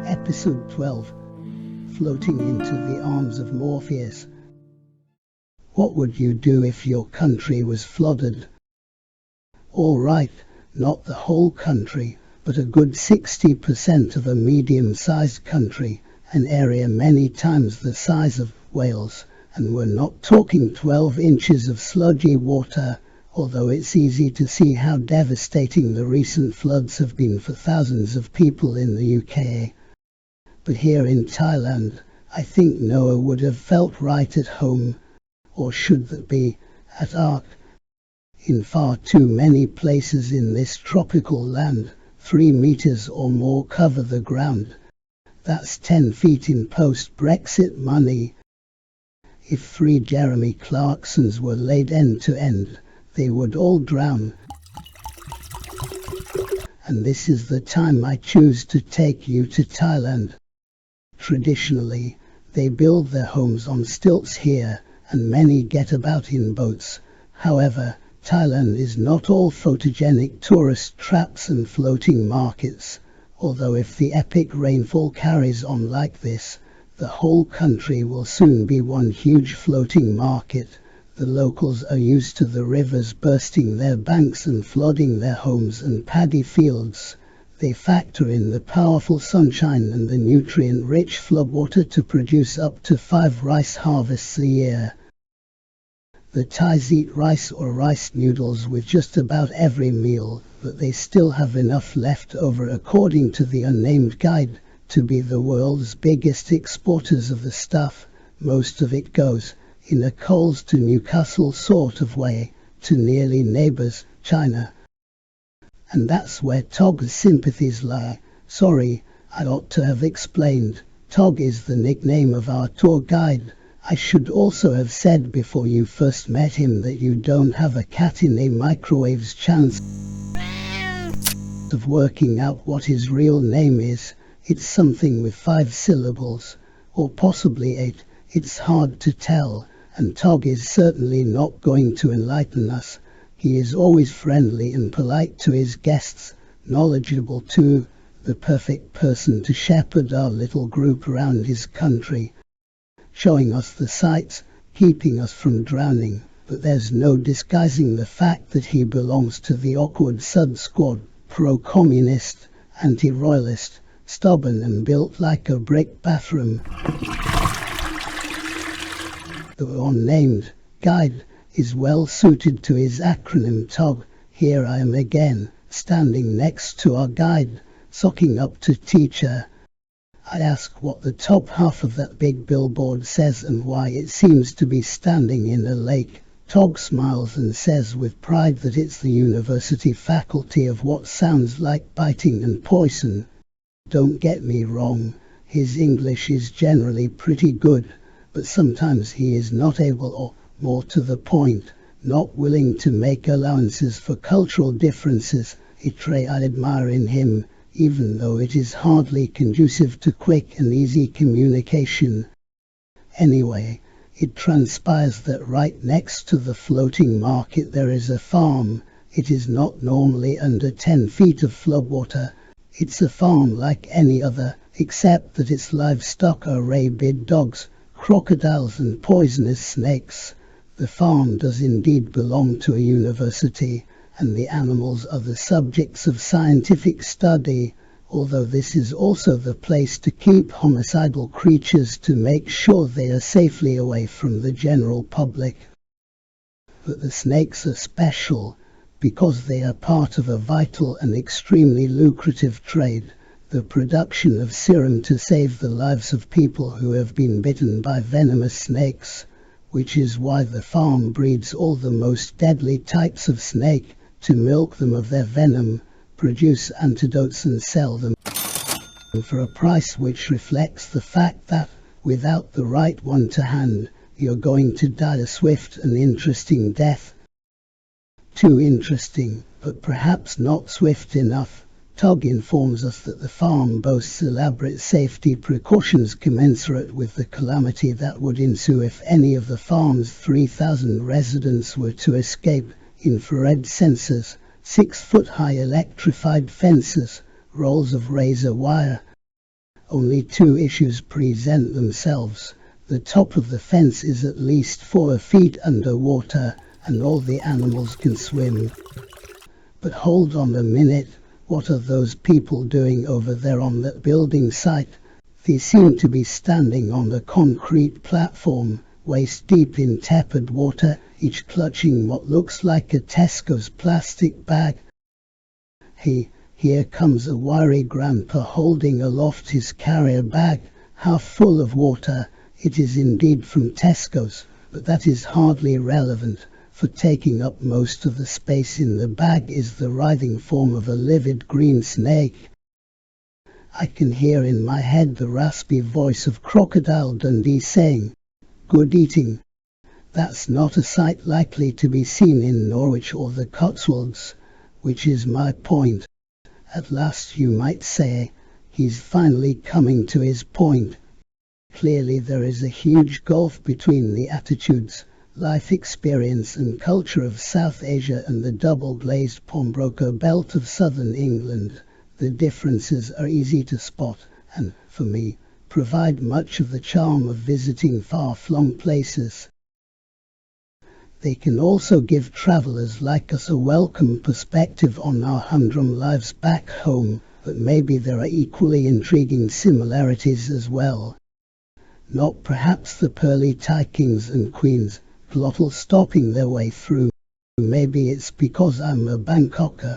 Episode 12. Floating into the arms of Morpheus. What would you do if your country was flooded? All right, not the whole country, but a good 60% of a medium-sized country, an area many times the size of Wales, and we're not talking 12 inches of sludgy water, although it's easy to see how devastating the recent floods have been for thousands of people in the UK. But here in Thailand, I think Noah would have felt right at home, or should that be, at Ark. In far too many places in this tropical land, 3 meters or more cover the ground. That's 10 feet in post-Brexit money. If 3 Jeremy Clarksons were laid end to end, they would all drown. And this is the time I choose to take you to Thailand. Traditionally, they build their homes on stilts here, and many get about in boats. However, Thailand is not all photogenic tourist traps and floating markets, although if the epic rainfall carries on like this, the whole country will soon be one huge floating market. The locals are used to the rivers bursting their banks and flooding their homes and paddy fields. They factor in the powerful sunshine and the nutrient-rich floodwater to produce up to 5 rice harvests a year. The Thais eat rice or rice noodles with just about every meal, but they still have enough left over, according to the unnamed guide, to be the world's biggest exporters of the stuff. Most of it goes, in a Coles to Newcastle sort of way, to nearly neighbours, China. And that's where Tog's sympathies lie. Sorry, I ought to have explained. Tog is the nickname of our tour guide. I should also have said before you first met him that you don't have a cat in a microwave's chance of working out what his real name is. It's something with 5 syllables, or possibly 8. It's hard to tell, and Tog is certainly not going to enlighten us. He is always friendly and polite to his guests, knowledgeable too, the perfect person to shepherd our little group around his country, showing us the sights, keeping us from drowning. But there's no disguising the fact that he belongs to the awkward Sud Squad, pro-communist, anti-royalist, stubborn and built like a brick bathroom. The unnamed guide is well suited to his acronym TOG. Here I am again, standing next to our guide, socking up to teacher. I ask what the top half of that big billboard says and why it seems to be standing in a lake. Tog smiles and says with pride that it's the university faculty of what sounds like biting and poison. Don't get me wrong, his English is generally pretty good, but sometimes he is not able, or more to the point, not willing to make allowances for cultural differences, a trait I admire in him, even though it is hardly conducive to quick and easy communication. Anyway, it transpires that right next to the floating market there is a farm. It is not normally under 10 feet of floodwater. It's a farm like any other, except that its livestock are rabid dogs, crocodiles and poisonous snakes. The farm does indeed belong to a university, and the animals are the subjects of scientific study, although this is also the place to keep homicidal creatures to make sure they are safely away from the general public. But the snakes are special, because they are part of a vital and extremely lucrative trade, the production of serum to save the lives of people who have been bitten by venomous snakes, which is why the farm breeds all the most deadly types of snake, to milk them of their venom, produce antidotes and sell them for a price which reflects the fact that, without the right one to hand, you're going to die a swift and interesting death. Too interesting, but perhaps not swift enough. Tug informs us that the farm boasts elaborate safety precautions commensurate with the calamity that would ensue if any of the farm's 3,000 residents were to escape. Infrared sensors, 6-foot-high electrified fences, rolls of razor wire. Only two issues present themselves. The top of the fence is at least 4 feet under water, and all the animals can swim. But hold on a minute, what are those people doing over there on that building site? They seem to be standing on a concrete platform, waist deep in tepid water, each clutching what looks like a Tesco's plastic bag. Hey, here comes a wiry grandpa holding aloft his carrier bag, half full of water. It is indeed from Tesco's, but that is hardly relevant, for taking up most of the space in the bag is the writhing form of a livid green snake. I can hear in my head the raspy voice of Crocodile Dundee saying, "Good eating." That's not a sight likely to be seen in Norwich or the Cotswolds, which is my point. At last, you might say, he's finally coming to his point. Clearly there is a huge gulf between the attitudes, life experience and culture of South Asia and the double-glazed pawnbroker belt of southern England. The differences are easy to spot and, for me, provide much of the charm of visiting far-flung places. They can also give travellers like us a welcome perspective on our humdrum lives back home, but maybe there are equally intriguing similarities as well. Not perhaps the pearly Thai kings and queens, glottal stopping their way through. Maybe it's because I'm a Bangkoker.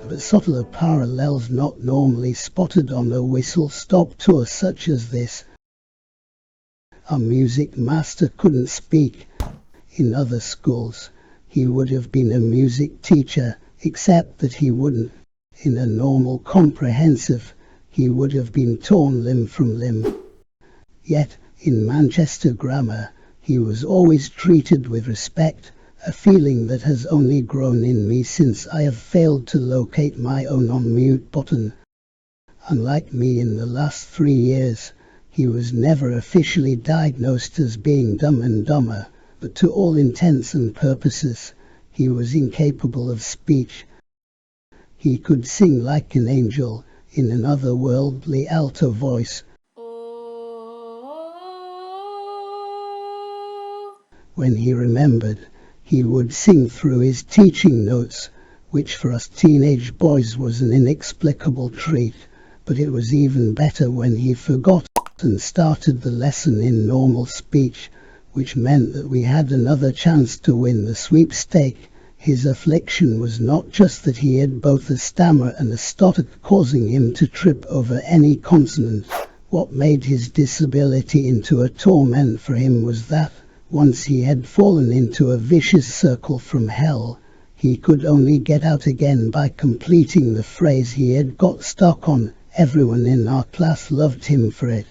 But subtler parallels not normally spotted on a whistle-stop tour such as this. Our music master couldn't speak. In other schools, he would have been a music teacher, except that he wouldn't. In a normal comprehensive, he would have been torn limb from limb. Yet, in Manchester Grammar, he was always treated with respect, a feeling that has only grown in me since I have failed to locate my own on-mute button. Unlike me in the last 3 years, he was never officially diagnosed as being dumb and dumber, but to all intents and purposes, he was incapable of speech. He could sing like an angel, in an otherworldly alto voice. When he remembered, he would sing through his teaching notes, which for us teenage boys was an inexplicable treat, but it was even better when he forgot and started the lesson in normal speech, which meant that we had another chance to win the sweepstake. His affliction was not just that he had both a stammer and a stutter causing him to trip over any consonant. What made his disability into a torment for him was that, once he had fallen into a vicious circle from hell, he could only get out again by completing the phrase he had got stuck on. Everyone in our class loved him for it,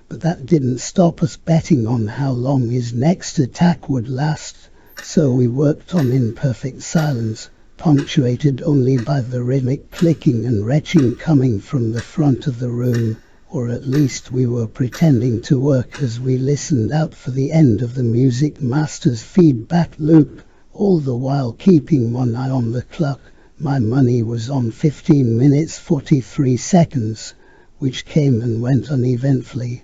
but that didn't stop us betting on how long his next attack would last. So we worked on in perfect silence, punctuated only by the rhythmic clicking and retching coming from the front of the room, or at least we were pretending to work as we listened out for the end of the music master's feedback loop, all the while keeping one eye on the clock. My money was on 15 minutes 43 seconds, which came and went uneventfully.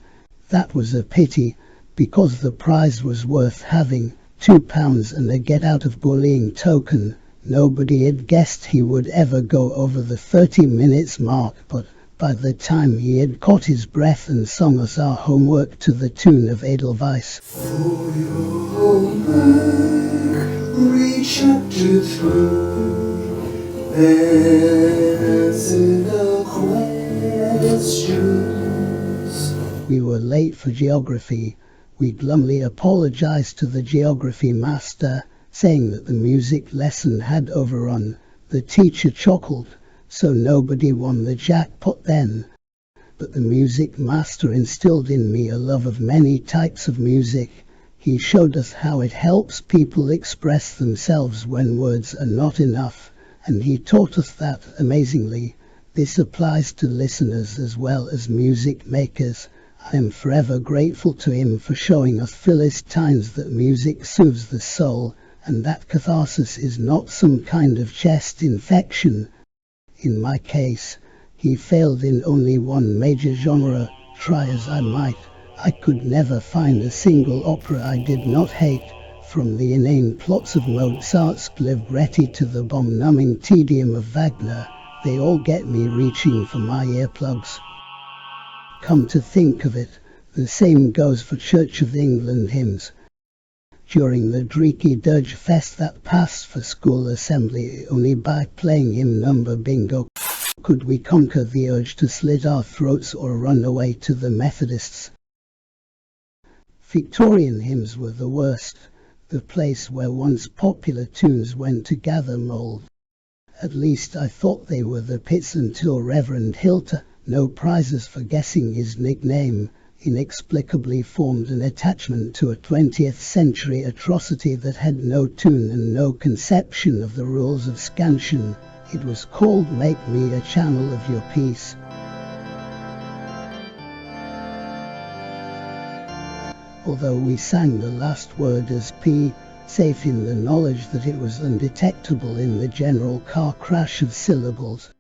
That was a pity, because the prize was worth having, £2 and a get-out-of-bullying token. Nobody had guessed he would ever go over the 30 minutes mark, but by the time he had caught his breath and sung us our homework to the tune of Edelweiss. For your homework, read chapter 3, answer the questions. We were late for geography. We glumly apologized to the geography master, saying that the music lesson had overrun. The teacher chuckled, so nobody won the jackpot then. But the music master instilled in me a love of many types of music. He showed us how it helps people express themselves when words are not enough, and he taught us that, amazingly. This applies to listeners as well as music makers. I am forever grateful to him for showing us Philistines that music soothes the soul, and that catharsis is not some kind of chest infection. In my case, he failed in only one major genre. Try as I might, I could never find a single opera I did not hate, from the inane plots of Mozart's libretti to the bomb-numbing tedium of Wagner. They all get me reaching for my earplugs. Come to think of it, the same goes for Church of England hymns. During the Dreeky Dirge Fest that passed for school assembly, only by playing hymn number bingo could we conquer the urge to slit our throats or run away to the Methodists. Victorian hymns were the worst, the place where once popular tunes went to gather mould. At least I thought they were the pits until Reverend Hilter, no prizes for guessing his nickname, inexplicably formed an attachment to a 20th century atrocity that had no tune and no conception of the rules of scansion. It was called Make Me a Channel of Your Peace. Although we sang the last word as P, safe in the knowledge that it was undetectable in the general car crash of syllables.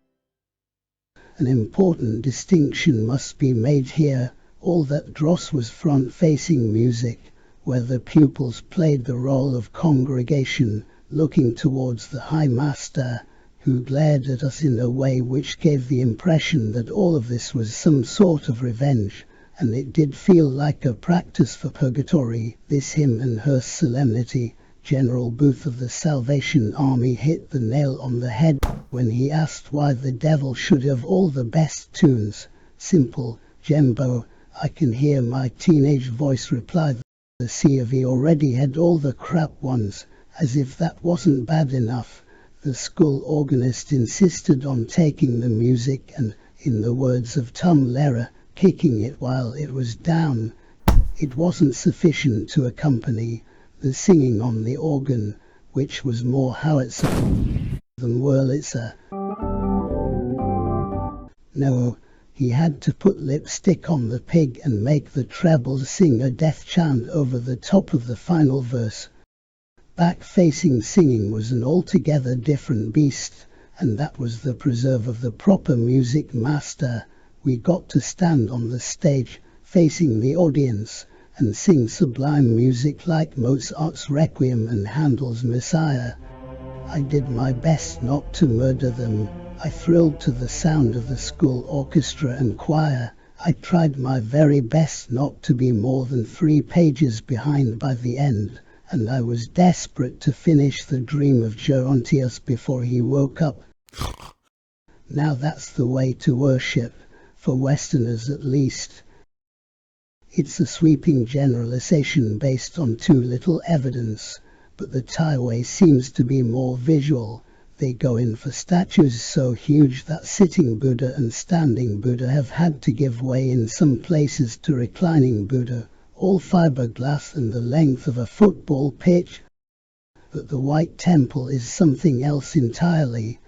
An important distinction must be made here. All that dross was front-facing music, where the pupils played the role of congregation, looking towards the High Master, who glared at us in a way which gave the impression that all of this was some sort of revenge, and it did feel like a practice for purgatory. This hymn and her solemnity. General Booth of the Salvation Army hit the nail on the head when he asked why the devil should have all the best tunes. Simple, Jembo. I can hear my teenage voice reply, the C of E already had all the crap ones. As if that wasn't bad enough, the school organist insisted on taking the music and, in the words of Tom Lehrer, kicking it while it was down. It wasn't sufficient to accompany the singing on the organ, which was more howitzer than Wurlitzer. No, he had to put lipstick on the pig and make the trebles sing a death chant over the top of the final verse. Back-facing singing was an altogether different beast, and that was the preserve of the proper music master. We got to stand on the stage, facing the audience, and sing sublime music like Mozart's Requiem and Handel's Messiah. I did my best not to murder them. I thrilled to the sound of the school orchestra and choir. I tried my very best not to be more than 3 pages behind by the end, and I was desperate to finish the dream of Gerontius before he woke up. Now that's the way to worship, for Westerners at least. It's a sweeping generalization based on too little evidence, but the Thai way seems to be more visual. They go in for statues so huge that sitting Buddha and standing Buddha have had to give way in some places to reclining Buddha, all fiberglass and the length of a football pitch. But the White Temple is something else entirely.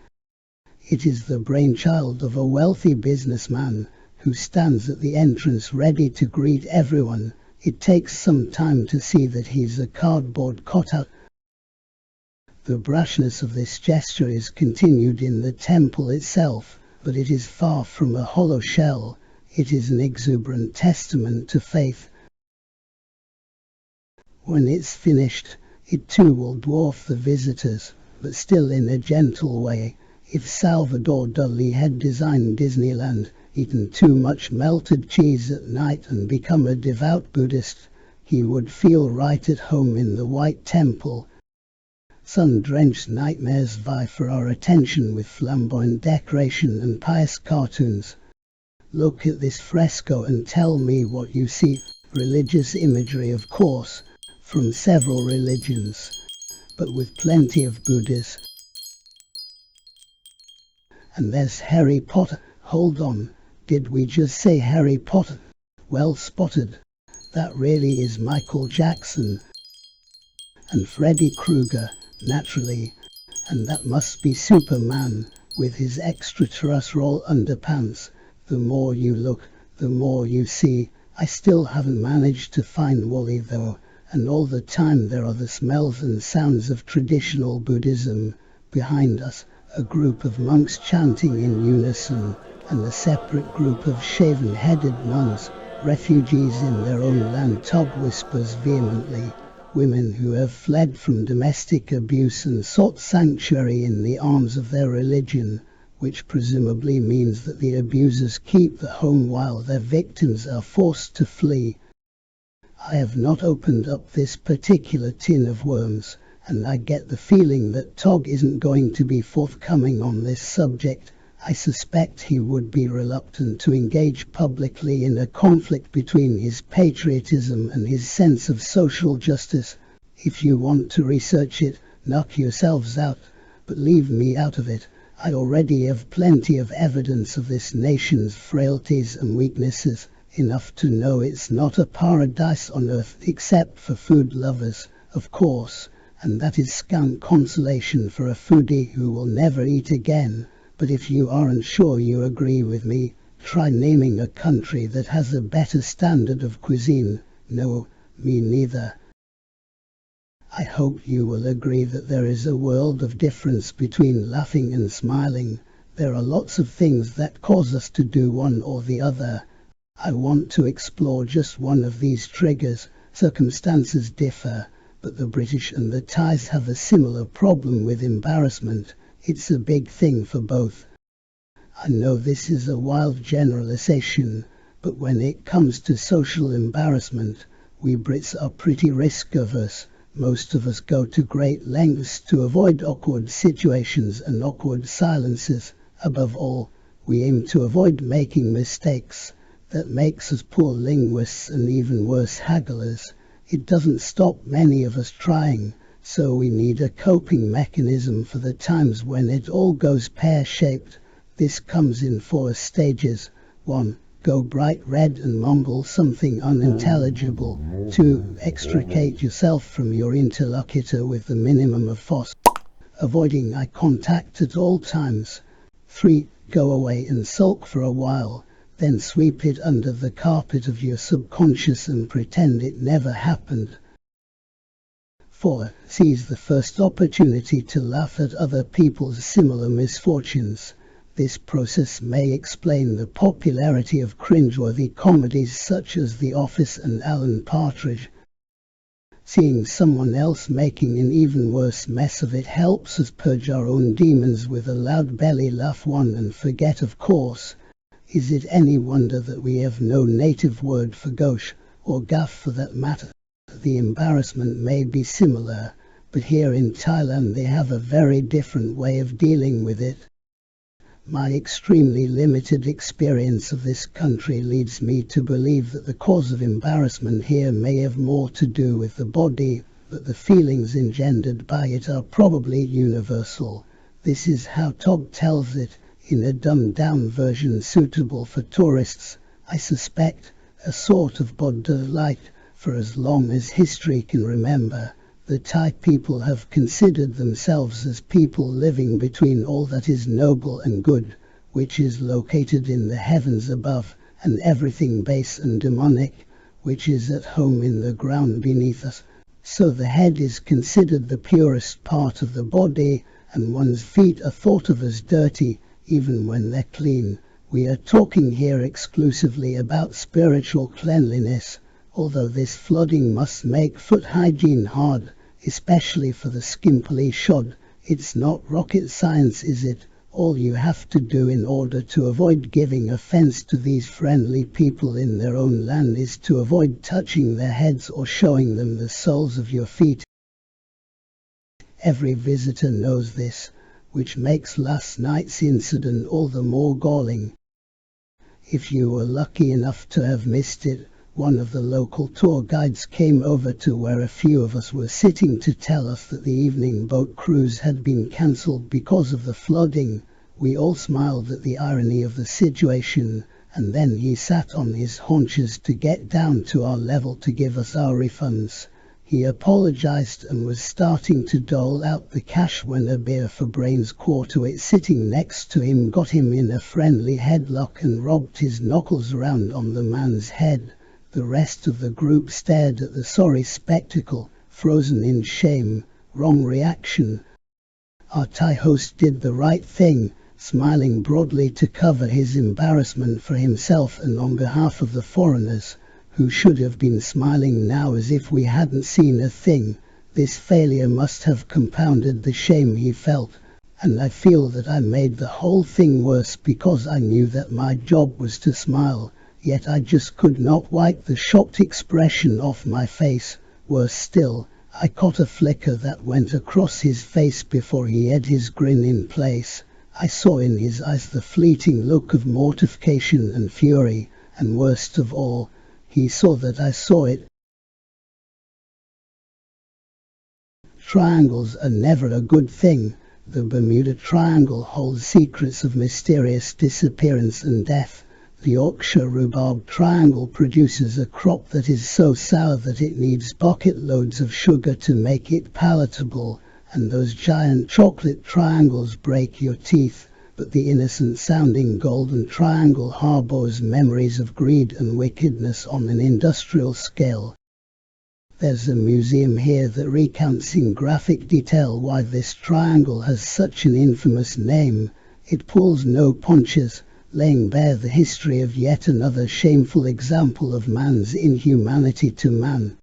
It is the brainchild of a wealthy businessman who stands at the entrance ready to greet everyone. It takes some time to see that he's a cardboard cutout. The brashness of this gesture is continued in the temple itself, but it is far from a hollow shell. It is an exuberant testament to faith. When it's finished, it too will dwarf the visitors, but still in a gentle way. If Salvador Dali had designed Disneyland, eaten too much melted cheese at night and become a devout Buddhist, he would feel right at home in the White Temple. Sun-drenched nightmares vie for our attention with flamboyant decoration and pious cartoons. Look at this fresco and tell me what you see. Religious imagery, of course, from several religions, but with plenty of Buddhas. And there's Harry Potter. Hold on, did we just say Harry Potter? Well spotted. That really is Michael Jackson. And Freddy Krueger, naturally. and that must be Superman with his extraterrestrial underpants. The more you look, the more you see. I still haven't managed to find Wally though, and all the time there are the smells and sounds of traditional Buddhism. Behind us, a group of monks chanting in unison, and a separate group of shaven-headed nuns, refugees in their own land. Tog whispers vehemently. Women who have fled from domestic abuse and sought sanctuary in the arms of their religion, which presumably means that the abusers keep the home while their victims are forced to flee. I have not opened up this particular tin of worms, and I get the feeling that Tog isn't going to be forthcoming on this subject. I suspect he would be reluctant to engage publicly in a conflict between his patriotism and his sense of social justice. If you want to research it, knock yourselves out, but leave me out of it. I already have plenty of evidence of this nation's frailties and weaknesses, enough to know it's not a paradise on earth except for food lovers, of course, and that is scant consolation for a foodie who will never eat again. But if you aren't sure you agree with me, try naming a country that has a better standard of cuisine. No, me neither. I hope you will agree that there is a world of difference between laughing and smiling. There are lots of things that cause us to do one or the other. I want to explore just one of these triggers. Circumstances differ, but the British and the Thais have a similar problem with embarrassment. It's a big thing for both. I know this is a wild generalization, but when it comes to social embarrassment, we Brits are pretty risk-averse. Most of us go to great lengths to avoid awkward situations and awkward silences. Above all, we aim to avoid making mistakes. That makes us poor linguists and even worse hagglers. It doesn't stop many of us trying, so we need a coping mechanism for the times when it all goes pear-shaped. This comes in 4 stages. 1. Go bright red and mumble something unintelligible. 2. Extricate yourself from your interlocutor with the minimum of force, avoiding eye contact at all times. 3. Go away and sulk for a while, then sweep it under the carpet of your subconscious and pretend it never happened. 4. Seize the first opportunity to laugh at other people's similar misfortunes. This process may explain the popularity of cringeworthy comedies such as The Office and Alan Partridge. Seeing someone else making an even worse mess of it helps us purge our own demons with a loud belly laugh. One and forget, of course. Is it any wonder that we have no native word for gauche, or gaff for that matter? The embarrassment may be similar, but here in Thailand they have a very different way of dealing with it. My extremely limited experience of this country leads me to believe that the cause of embarrassment here may have more to do with the body, but the feelings engendered by it are probably universal. This is how Tog tells it, in a dumbed-down version suitable for tourists. I suspect a sort of bod delight. For as long as history can remember, the Thai people have considered themselves as people living between all that is noble and good, which is located in the heavens above, and everything base and demonic, which is at home in the ground beneath us. So the head is considered the purest part of the body, and one's feet are thought of as dirty, even when they're clean. We are talking here exclusively about spiritual cleanliness, although this flooding must make foot hygiene hard, especially for the skimpily shod. It's not rocket science, is it? All you have to do in order to avoid giving offense to these friendly people in their own land is to avoid touching their heads or showing them the soles of your feet. Every visitor knows this, which makes last night's incident all the more galling. If you were lucky enough to have missed it, one of the local tour guides came over to where a few of us were sitting to tell us that the evening boat cruise had been cancelled because of the flooding. We all smiled at the irony of the situation, and then he sat on his haunches to get down to our level to give us our refunds. He apologized and was starting to dole out the cash when a beer for brains quarterweight sitting next to him got him in a friendly headlock and rubbed his knuckles around on the man's head. The rest of the group stared at the sorry spectacle, frozen in shame. Wrong reaction. Our Thai host did the right thing, smiling broadly to cover his embarrassment for himself and on behalf of the foreigners, who should have been smiling now as if we hadn't seen a thing. This failure must have compounded the shame he felt, and I feel that I made the whole thing worse because I knew that my job was to smile, yet I just could not wipe the shocked expression off my face. Worse still, I caught a flicker that went across his face before he had his grin in place. I saw in his eyes the fleeting look of mortification and fury, and worst of all, he saw that I saw it. Triangles are never a good thing. The Bermuda Triangle holds secrets of mysterious disappearance and death. The Yorkshire Rhubarb Triangle produces a crop that is so sour that it needs bucket loads of sugar to make it palatable, and those giant chocolate triangles break your teeth. But the innocent-sounding Golden Triangle harbors memories of greed and wickedness on an industrial scale. There's a museum here that recounts in graphic detail why this triangle has such an infamous name. It pulls no punches, laying bare the history of yet another shameful example of man's inhumanity to man.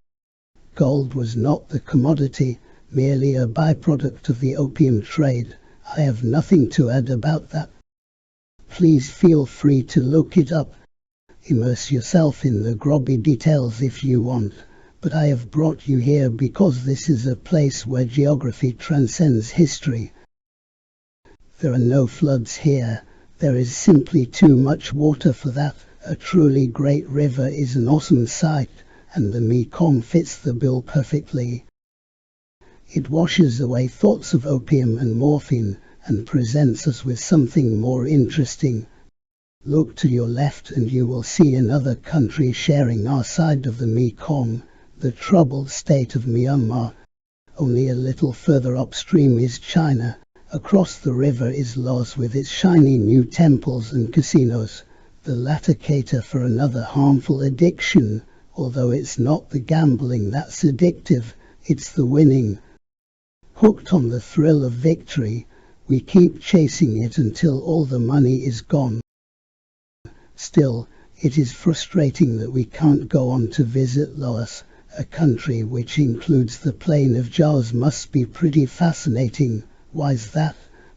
Gold was not the commodity, merely a byproduct of the opium trade. I have nothing to add about that. Please feel free to look it up. Immerse yourself in the grubby details if you want, but I have brought you here because this is a place where geography transcends history. There are no floods here. There is simply too much water for that. A truly great river is an awesome sight, and the Mekong fits the bill perfectly. It washes away thoughts of opium and morphine and presents us with something more interesting. Look to your left and you will see another country sharing our side of the Mekong, the troubled state of Myanmar. Only a little further upstream is China. Across the river is Laos with its shiny new temples and casinos. The latter cater for another harmful addiction, although it's not the gambling that's addictive, it's the winning. Hooked on the thrill of victory, we keep chasing it until all the money is gone. Still, it is frustrating that we can't go on to visit Laos. A country which includes the plain of Jaws must be pretty fascinating. Why's that?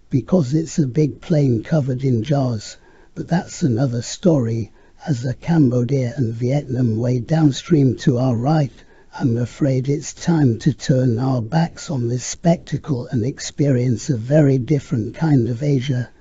Because it's a big plain covered in jars. But that's another story. As the Cambodia and Vietnam way downstream to our right, I'm afraid it's time to turn our backs on this spectacle and experience a very different kind of Asia.